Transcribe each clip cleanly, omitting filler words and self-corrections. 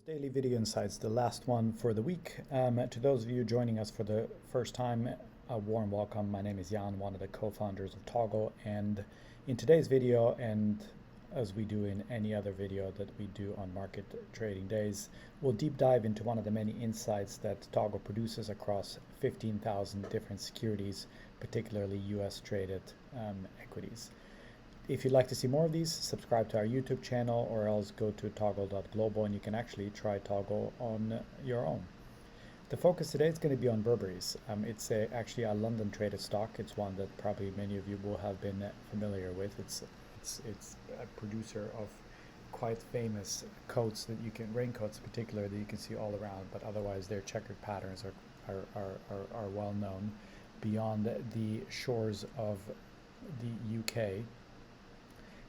Daily Video Insights, the last one for the week. To those of you joining us for the first time, a warm welcome. My name is Jan, one of the co-founders of Toggle, and in today's video, and as we do in any other video that we do on market trading days, we'll deep dive into one of the many insights that Toggle produces across 15,000 different securities, particularly US traded equities. If you'd like to see more of these, subscribe to our YouTube channel or else go to toggle.global and you can actually try Toggle on your own. The focus today is going to be on Burberry's. It's actually a London traded stock. It's one that probably many of you will have been familiar with. It's a producer of quite famous coats that you can, raincoats in particular, that you can see all around, but otherwise their checkered patterns are well known beyond the shores of the UK.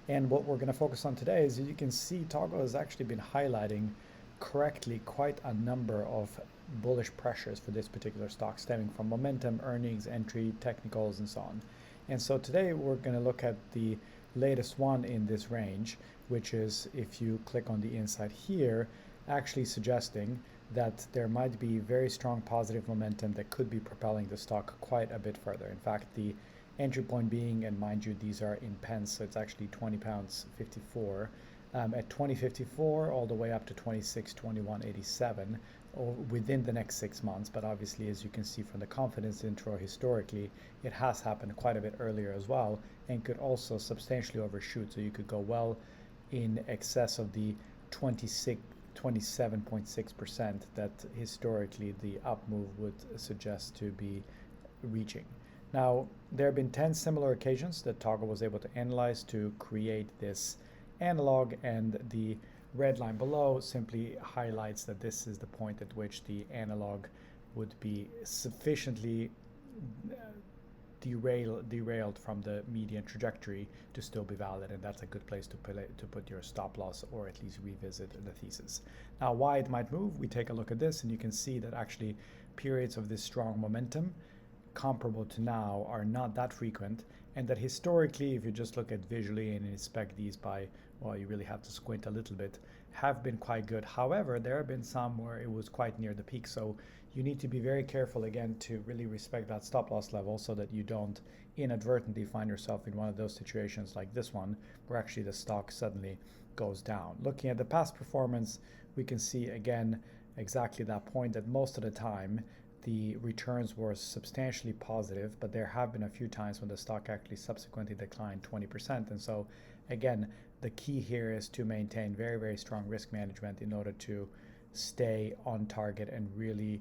And what we're going to focus on today is, you can see Toggle has actually been highlighting correctly quite a number of bullish pressures for this particular stock, stemming from momentum, earnings, entry, technicals, and so on. And so today we're going to look at the latest one in this range, which is, if you click on the inside here, actually suggesting that there might be very strong positive momentum that could be propelling the stock quite a bit further. In fact, the entry point being, and mind you, these are in pence, so it's actually £20.54, at 20.54 all the way up to 26.2187 within the next 6 months. But obviously, as you can see from the confidence intro, historically it has happened quite a bit earlier as well, and could also substantially overshoot. So you could go well in excess of the 27.6% that historically the up move would suggest to be reaching. Now, there have been 10 similar occasions that Toggle was able to analyze to create this analog, and the red line below simply highlights that this is the point at which the analog would be sufficiently derailed from the median trajectory to still be valid, and that's a good place to put your stop loss, or at least revisit the thesis. Now, why it might move, we take a look at this, and you can see that actually periods of this strong momentum comparable to now are not that frequent, and that historically, if you just look at visually and inspect these by, well, you really have to squint a little bit, have been quite good. However, there have been some where it was quite near the peak, so you need to be very careful again to really respect that stop loss level, so that you don't inadvertently find yourself in one of those situations like this one, where actually the stock suddenly goes down. Looking at the past performance, we can see again exactly that point, that most of the time the returns were substantially positive, but there have been a few times when the stock actually subsequently declined 20%. And so again, the key here is to maintain very, very strong risk management in order to stay on target and really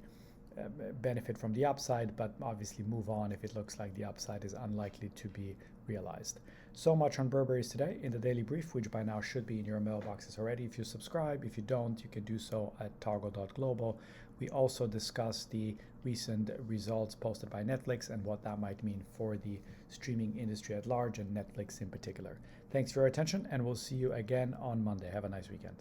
benefit from the upside, but obviously move on if it looks like the upside is unlikely to be realized. So much on Burberry's today in the daily brief, which by now should be in your mailboxes already if you subscribe. If you don't, you can do so at toggle.global. We also discuss the recent results posted by Netflix and what that might mean for the streaming industry at large, and Netflix in particular. Thanks for your attention, and we'll see you again on Monday. Have a nice weekend.